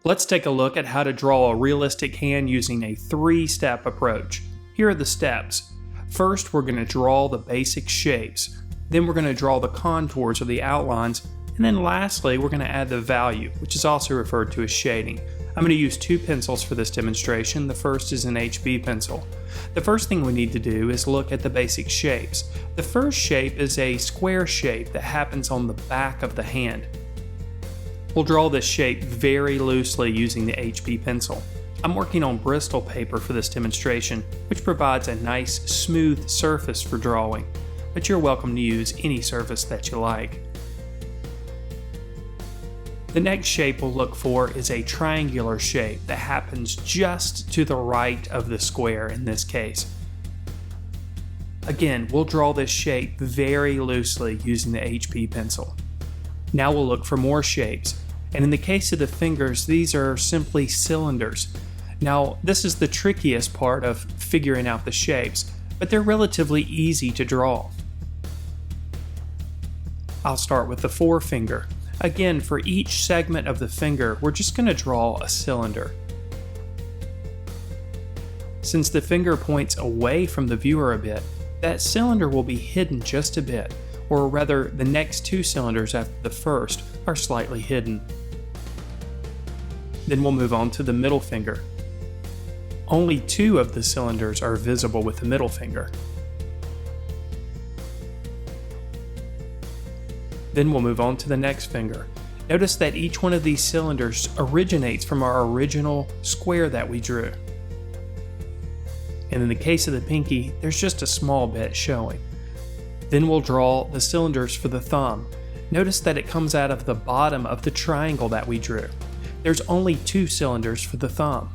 Let's take a look at how to draw a realistic hand using a 3-step approach. Here are the steps. First, we're going to draw the basic shapes. Then we're going to draw the contours or the outlines. And then lastly, we're going to add the value, which is also referred to as shading. I'm going to use 2 pencils for this demonstration. The first is an HB pencil. The first thing we need to do is look at the basic shapes. The first shape is a square shape that happens on the back of the hand. We'll draw this shape very loosely using the HB pencil. I'm working on Bristol paper for this demonstration, which provides a nice smooth surface for drawing, but you're welcome to use any surface that you like. The next shape we'll look for is a triangular shape that happens just to the right of the square in this case. Again, we'll draw this shape very loosely using the HB pencil. Now we'll look for more shapes, and in the case of the fingers, these are simply cylinders. Now, this is the trickiest part of figuring out the shapes, but they're relatively easy to draw. I'll start with the forefinger. Again, for each segment of the finger, we're just going to draw a cylinder. Since the finger points away from the viewer a bit, that cylinder will be hidden just a bit, or rather the next 2 cylinders after the first are slightly hidden. Then we'll move on to the middle finger. Only 2 of the cylinders are visible with the middle finger. Then we'll move on to the next finger. Notice that each one of these cylinders originates from our original square that we drew. And in the case of the pinky, there's just a small bit showing. Then we'll draw the cylinders for the thumb. Notice that it comes out of the bottom of the triangle that we drew. There's only 2 cylinders for the thumb.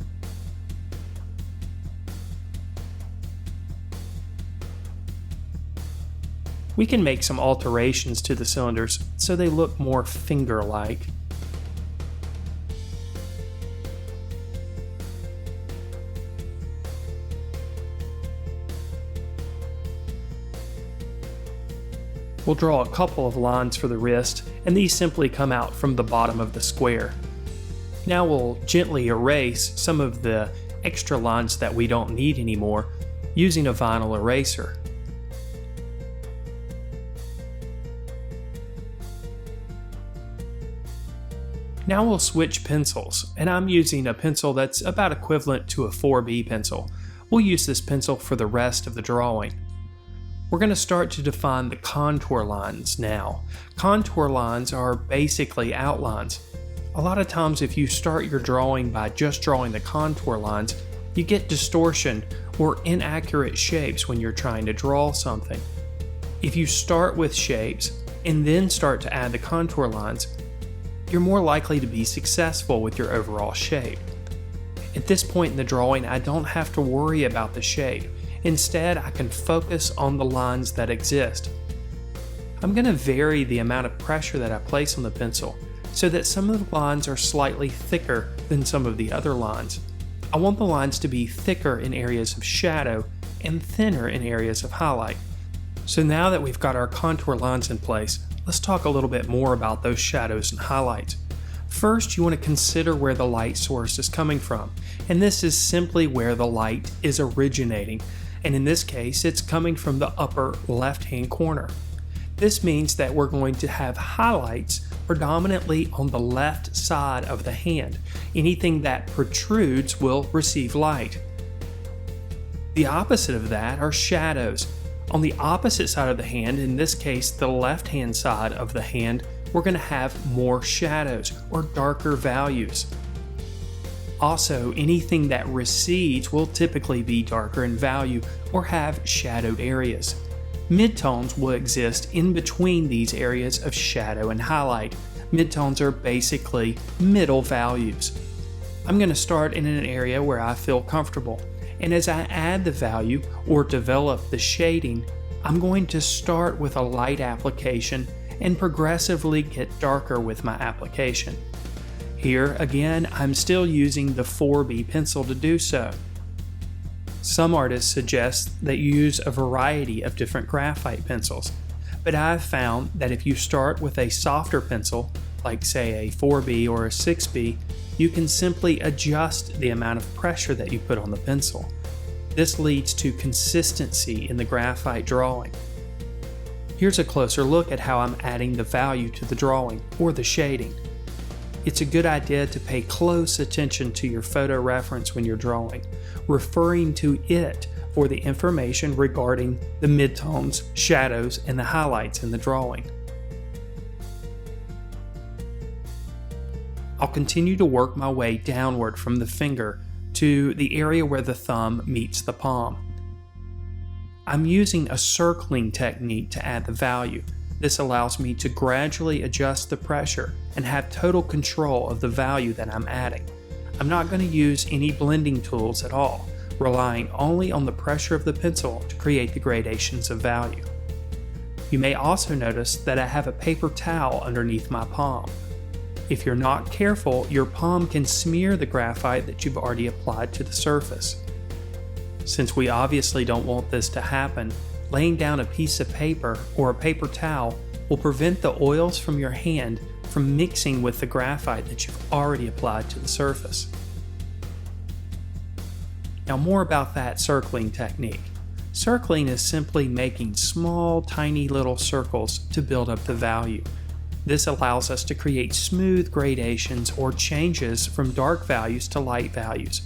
We can make some alterations to the cylinders so they look more finger-like. We'll draw a couple of lines for the wrist, and these simply come out from the bottom of the square. Now we'll gently erase some of the extra lines that we don't need anymore using a vinyl eraser. Now we'll switch pencils, and I'm using a pencil that's about equivalent to a 4B pencil. We'll use this pencil for the rest of the drawing. We're going to start to define the contour lines now. Contour lines are basically outlines. A lot of times if you start your drawing by just drawing the contour lines, you get distortion or inaccurate shapes when you're trying to draw something. If you start with shapes and then start to add the contour lines, you're more likely to be successful with your overall shape. At this point in the drawing, I don't have to worry about the shape. Instead, I can focus on the lines that exist. I'm going to vary the amount of pressure that I place on the pencil so that some of the lines are slightly thicker than some of the other lines. I want the lines to be thicker in areas of shadow and thinner in areas of highlight. So now that we've got our contour lines in place, let's talk a little bit more about those shadows and highlights. First, you want to consider where the light source is coming from, and this is simply where the light is originating, and in this case, it's coming from the upper left-hand corner. This means that we're going to have highlights predominantly on the left side of the hand. Anything that protrudes will receive light. The opposite of that are shadows. On the opposite side of the hand, in this case the left-hand side of the hand, we're going to have more shadows or darker values. Also, anything that recedes will typically be darker in value or have shadowed areas. Midtones will exist in between these areas of shadow and highlight. Midtones are basically middle values. I'm going to start in an area where I feel comfortable, and as I add the value or develop the shading, I'm going to start with a light application and progressively get darker with my application. Here again, I'm still using the 4B pencil to do so. Some artists suggest that you use a variety of different graphite pencils, but I've found that if you start with a softer pencil like say a 4B or a 6B, you can simply adjust the amount of pressure that you put on the pencil. This leads to consistency in the graphite drawing. Here's a closer look at how I'm adding the value to the drawing, or the shading. It's a good idea to pay close attention to your photo reference when you're drawing, referring to it for the information regarding the midtones, shadows, and the highlights in the drawing. I'll continue to work my way downward from the finger to the area where the thumb meets the palm. I'm using a circling technique to add the value. This allows me to gradually adjust the pressure and have total control of the value that I'm adding. I'm not going to use any blending tools at all, relying only on the pressure of the pencil to create the gradations of value. You may also notice that I have a paper towel underneath my palm. If you're not careful, your palm can smear the graphite that you've already applied to the surface. Since we obviously don't want this to happen, laying down a piece of paper or a paper towel will prevent the oils from your hand from mixing with the graphite that you've already applied to the surface. Now more about that circling technique. Circling is simply making small, tiny little circles to build up the value. This allows us to create smooth gradations or changes from dark values to light values.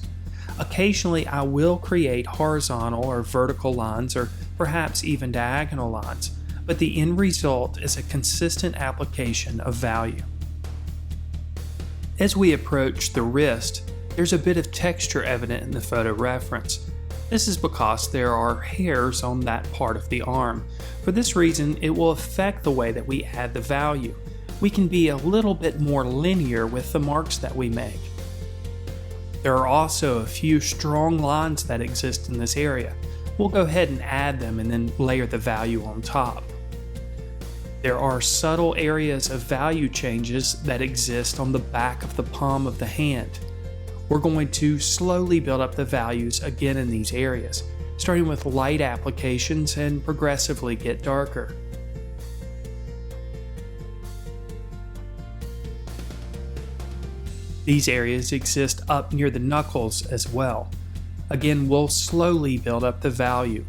Occasionally, I will create horizontal or vertical lines, or perhaps even diagonal lines, but the end result is a consistent application of value. As we approach the wrist, there's a bit of texture evident in the photo reference. This is because there are hairs on that part of the arm. For this reason, it will affect the way that we add the value. We can be a little bit more linear with the marks that we make. There are also a few strong lines that exist in this area. We'll go ahead and add them and then layer the value on top. There are subtle areas of value changes that exist on the back of the palm of the hand. We're going to slowly build up the values again in these areas, starting with light applications and progressively get darker. These areas exist up near the knuckles as well. Again, we'll slowly build up the value.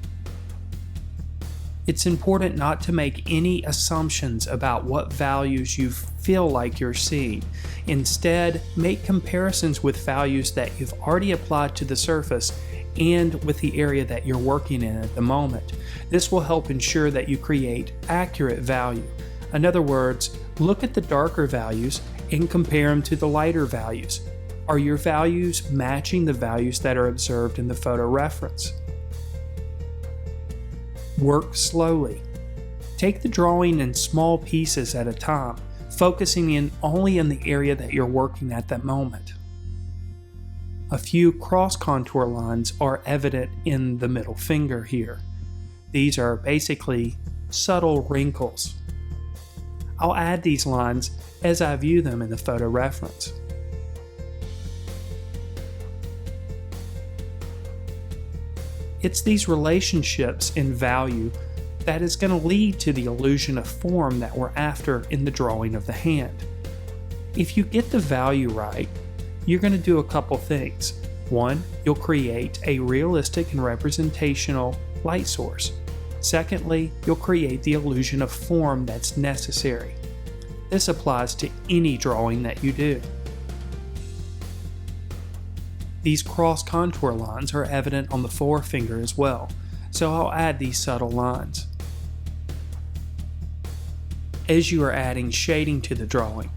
It's important not to make any assumptions about what values you feel like you're seeing. Instead, make comparisons with values that you've already applied to the surface and with the area that you're working in at the moment. This will help ensure that you create accurate value. In other words, look at the darker values and compare them to the lighter values. Are your values matching the values that are observed in the photo reference? Work slowly. Take the drawing in small pieces at a time, focusing only in the area that you're working at that moment. A few cross contour lines are evident in the middle finger here. These are basically subtle wrinkles. I'll add these lines as I view them in the photo reference. It's these relationships in value that is going to lead to the illusion of form that we're after in the drawing of the hand. If you get the value right, you're going to do a couple things. One, you'll create a realistic and representational light source. Secondly, you'll create the illusion of form that's necessary. This applies to any drawing that you do. These cross contour lines are evident on the forefinger as well, so I'll add these subtle lines. As you are adding shading to the drawing,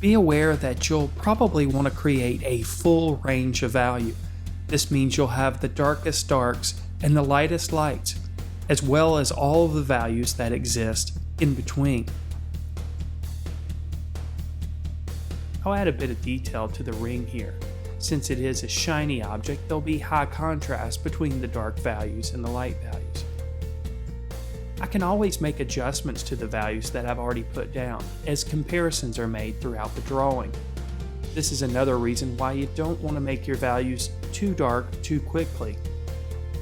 be aware that you'll probably want to create a full range of value. This means you'll have the darkest darks and the lightest lights, as well as all of the values that exist in between. I'll add a bit of detail to the ring here. Since it is a shiny object, there'll be high contrast between the dark values and the light values. I can always make adjustments to the values that I've already put down, as comparisons are made throughout the drawing. This is another reason why you don't want to make your values too dark too quickly.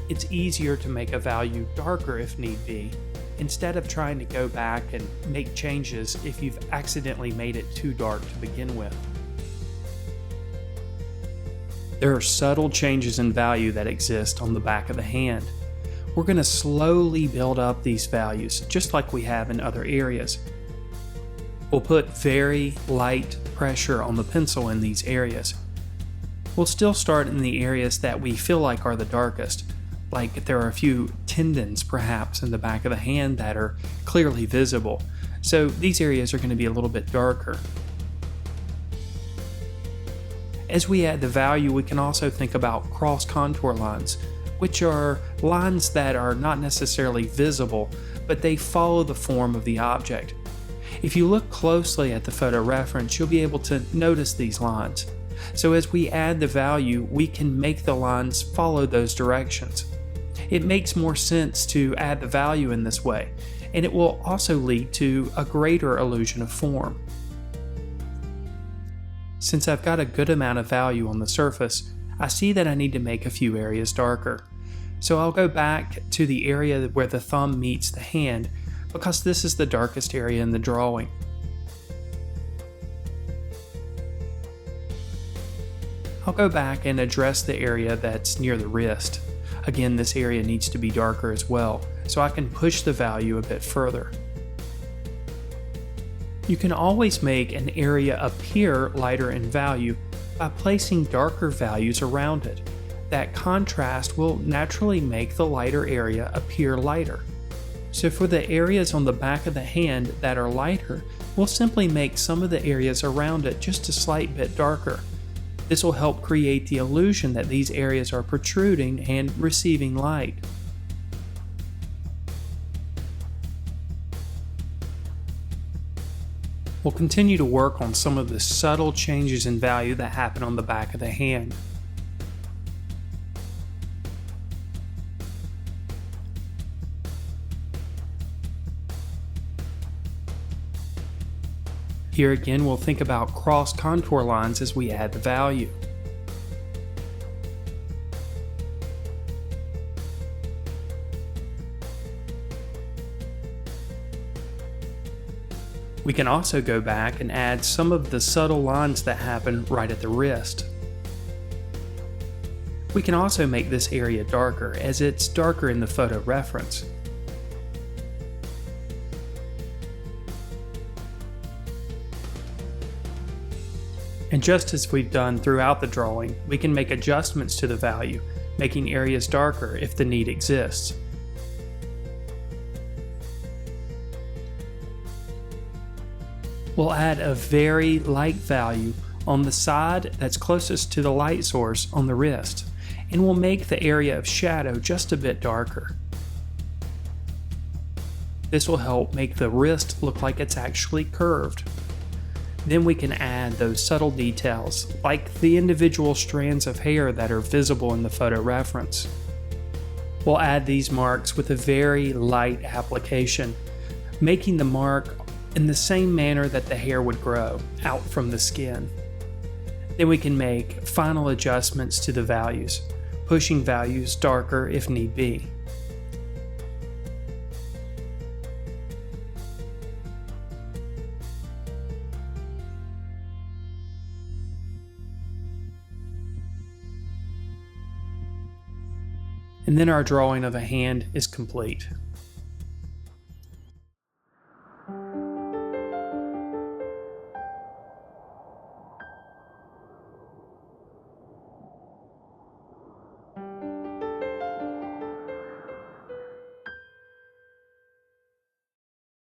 It's easier to make a value darker if need be, instead of trying to go back and make changes if you've accidentally made it too dark to begin with. There are subtle changes in value that exist on the back of the hand. We're going to slowly build up these values, just like we have in other areas. We'll put very light pressure on the pencil in these areas. We'll still start in the areas that we feel like are the darkest, like there are a few tendons perhaps in the back of the hand that are clearly visible, so these areas are going to be a little bit darker. As we add the value, we can also think about cross contour lines, which are lines that are not necessarily visible, but they follow the form of the object. If you look closely at the photo reference, you'll be able to notice these lines. So as we add the value, we can make the lines follow those directions. It makes more sense to add the value in this way, and it will also lead to a greater illusion of form. Since I've got a good amount of value on the surface, I see that I need to make a few areas darker. So I'll go back to the area where the thumb meets the hand, because this is the darkest area in the drawing. I'll go back and address the area that's near the wrist. Again, this area needs to be darker as well, so I can push the value a bit further. You can always make an area appear lighter in value by placing darker values around it. That contrast will naturally make the lighter area appear lighter. So for the areas on the back of the hand that are lighter, we'll simply make some of the areas around it just a slight bit darker. This will help create the illusion that these areas are protruding and receiving light. We'll continue to work on some of the subtle changes in value that happen on the back of the hand. Here again, we'll think about cross contour lines as we add the value. We can also go back and add some of the subtle lines that happen right at the wrist. We can also make this area darker, as it's darker in the photo reference. And just as we've done throughout the drawing, we can make adjustments to the value, making areas darker if the need exists. We'll add a very light value on the side that's closest to the light source on the wrist, and we'll make the area of shadow just a bit darker. This will help make the wrist look like it's actually curved. Then we can add those subtle details, like the individual strands of hair that are visible in the photo reference. We'll add these marks with a very light application, making the mark in the same manner that the hair would grow, out from the skin. Then we can make final adjustments to the values, pushing values darker if need be. And then our drawing of a hand is complete.